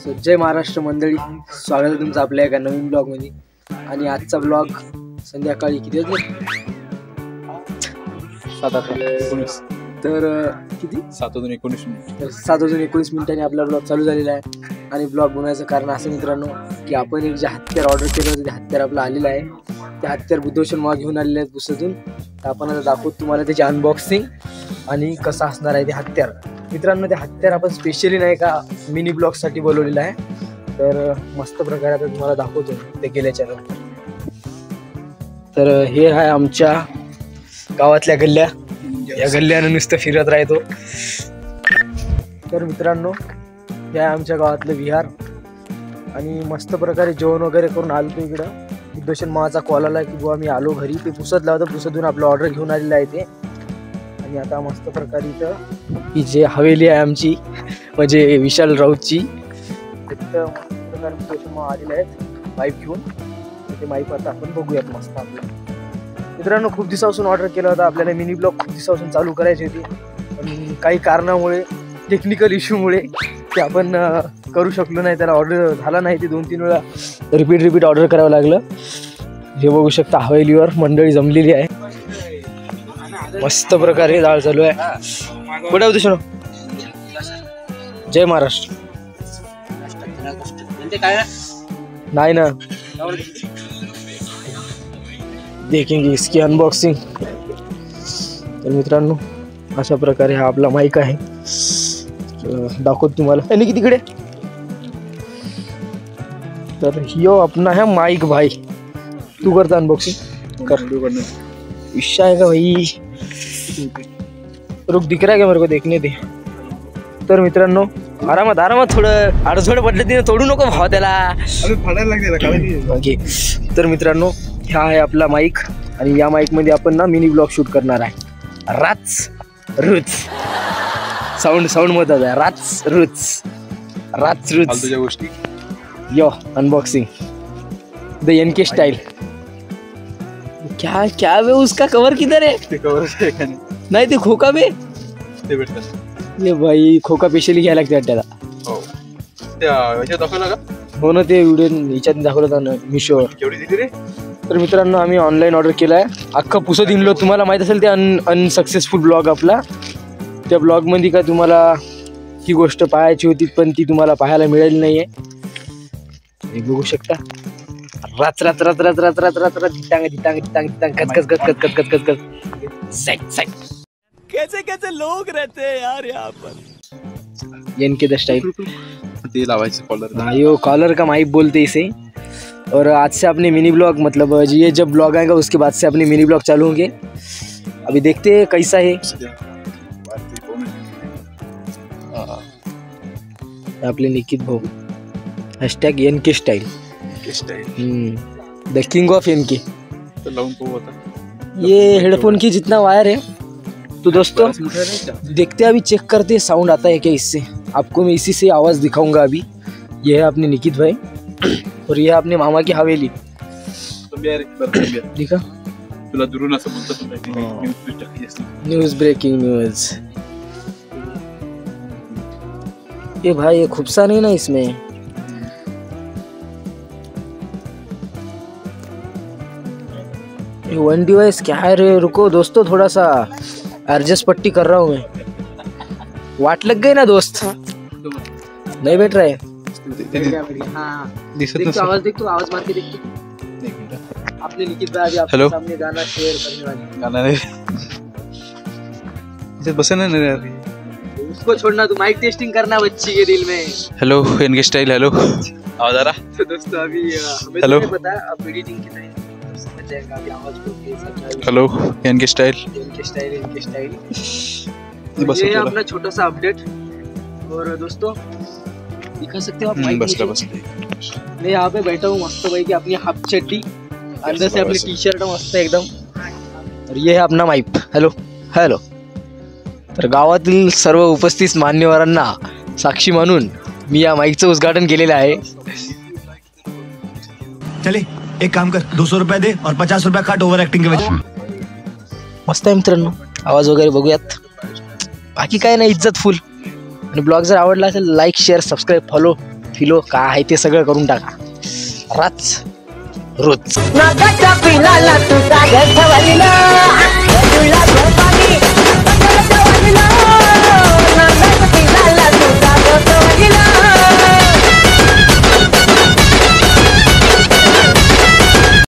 जय महाराष्ट्र मंडळी, स्वागत आहे तुमचं आपल्या एका नवीन ब्लॉग मध्ये। आणि आजचा ब्लॉग संध्याकाळी किती वाजले? 7:19 तर किती 7:19 मिनिटांनी आपला ब्लॉग चालू झालेला आहे। आणि ब्लॉग बनवायचं कारण असं मित्रांनो की आपण एक जे हत्यार ऑर्डर केलं होतं ते हत्यार आपलं आलेलं आहे। ते हत्यार बुद्धभूषण मग घेऊन आलेले आहेत पुस्तकातून। तर आपण आता दाखवतो तुम्हाला त्याची अनबॉक्सिंग आणि कसं असणार आहे ते हत्यार। मित्रांनो, ते हत्यार आपण स्पेशली नाही का मिनी ब्लॉगसाठी बोलवलेलं आहे। तर मस्त प्रकारे आता तुम्हाला दाखवतो ते गेल्याच्या नंतर। तर हे आहे आमच्या गावातल्या गल्ल्या, या गल्ल्यानं नुसतं फिरत राहतो। तर मित्रांनो, हे आहे आमच्या गावातलं विहार आणि मस्त प्रकारे जेवण वगैरे करून आलो इकडं। बुद्धभूषण मामाचा कॉल आला की बुवा मी आलो घरी, ते पुसत लावतं, पुसतून आपलं ऑर्डर घेऊन आलेलं आहे ते। आणि आता मस्त प्रकारे इथं ही जे हवेली आहे आमची म्हणजे विशाल राऊतची, तिथं मस्त प्रकारे बुद्धभूषण मामा आलेले आहेत माईप घेऊन। ते माईप आता आपण बघूयात मस्त आपलं। मित्रांनो, खूप दिवसापासून ऑर्डर केला होता आपल्याला मिनी ब्लॉग, खूप दिवसापासून चालू करायची होती पण काही कारणामुळे टेक्निकल इश्यूमुळे ते आपण करू शकलो नाही, त्याला ऑर्डर झाला नाही। ते 2-3 वेळा रिपीट ऑर्डर करावं लागलं। हे बघू शकता हवेलीवर मंडळी जमलेली आहे, मस्त प्रकारे डाळ चालू आहे। कुठे होते शोनो? जय महाराष्ट्र नाही ना, देखेंगे इसकी अनबॉक्सिंग। तर मित्रांनो, अशा प्रकारे हा आपला माईक आहे, दाखवतो तुम्हाला। आणि किती कडे तर यो अपना है माइक भाई, तू करता अनबॉक्सिंग कर। विषय है का भाई, रुक दिख रहा है क्या मेरे को, देखने दे। तर मित्रांनो, आरामात थोडं अडझड पडलं तोडू नको भाव त्याला, ओके। तर मित्रांनो, हा आहे आपला माईक आणि या माईक मध्ये आपण ना मिनी ब्लॉग शूट करणार आहे। राच रुच साऊंड महत्वाचा आहे, राच रुच गोष्टी। यो अनबॉक्सिंग द एनके स्टाइल। क्या वे उसका कवर किधर है? ते कवर नाही ते खोका बे ते भेटतात। ये भाई खोका स्पेशली घ्यायला लागते त्याला। हो, त्या दाखवला का? हो ना, ते व्हिडिओ याच्यात दाखवलं होतं ना मिशोवर। केवढी दिली रे? तर मित्रांनो, आम्ही ऑनलाईन ऑर्डर केलाय, अख्खा पुसत दिलो। तुम्हाला माहित असेल ते अनसक्सेसफुल ब्लॉग आपला, त्या ब्लॉग मध्ये का तुम्हाला ही गोष्ट पाहायची होती पण ती तुम्हाला पाहायला मिळाली नाहीये। हे बघू शकता, रात कैसे लोग रहते हैं यार यहाँ पर। एनके द स्टाइल ते लावायचं कॉलर, यो कॉलर का माइक बोलते इसे। और आज से अपने मिनी ब्लॉग मतलब ये जब ब्लॉग आएगा उसके बाद से अपने मिनी ब्लॉग चालू होंगे। अभी देखते हैं कैसा है। आपले निकित भाऊ hashtag NK style, the king of NK. ये हेडफोन की जितना वायर है तो दोस्तों देखते हैं, अभी चेक करते हैं साउंड आता है क्या इससे। आपको मैं इसी से आवाज़ दिखाऊंगा अभी। ये है अपने निकित भाई और ये है अपने मामा की हवेली। दिखा तुला दुरून असं बोलतात, न्यूज ब्रेकिंग न्यूज। ये भाई ये खुफसा नहीं ना इसमें। ये वन डिवाइस क्या है रे? रुको दोस्तों, थोड़ा सा एडजस्ट पट्टी कर रहा हूँ मैं। वाट लग गई ना दोस्त, नहीं बैठ रहा है। आवाज देख, तो आवाज मार के देख। आपने लिखित भाई आपके सामने गाना शेयर करने वाले। गाना नहीं बस ना यार, उसको छोड़ना, तू माइक टेस्टिंग करना बच्ची के दिल में। हेलो एनके स्टाइल, हेलो आवाज आ रहा? तो दोस्तों अभी हमें हेलो पता है अब एडिटिंग की नहीं समझ जाएगा अभी आवाज को कैसा। Hello NK style. ये अपना छोटा सा अपडेट। और दोस्तों दिखा सकते हो आप माइक, बस मैं यहाँ पे बैठा हूँ मस्त भाई की अपनी हाफ चड्डी, अंदर से अपनी टी शर्ट मस्त एकदम। और ये है अपना माइक। हेलो। तर गावातील सर्व उपस्थित मान्यवरांना साक्षी मानून मी या माईकचं उद्घाटन केलेलं आहे। चले एक काम कर, 200 रुपये दे और 50 रुपये काट ओव्हर ऍक्टिंग के वजह। मस्त आहे मित्रांनो, आवाज वगैरे बघूयात, बाकी काय नाही, इज्जत फुल। आणि ब्लॉग जर आवडला असेल लाईक शेअर सबस्क्राईब फॉलो फिलो काय आहे ते सगळं करून टाका. रच रोज नागाच्या पिलाला तुझा घरवळला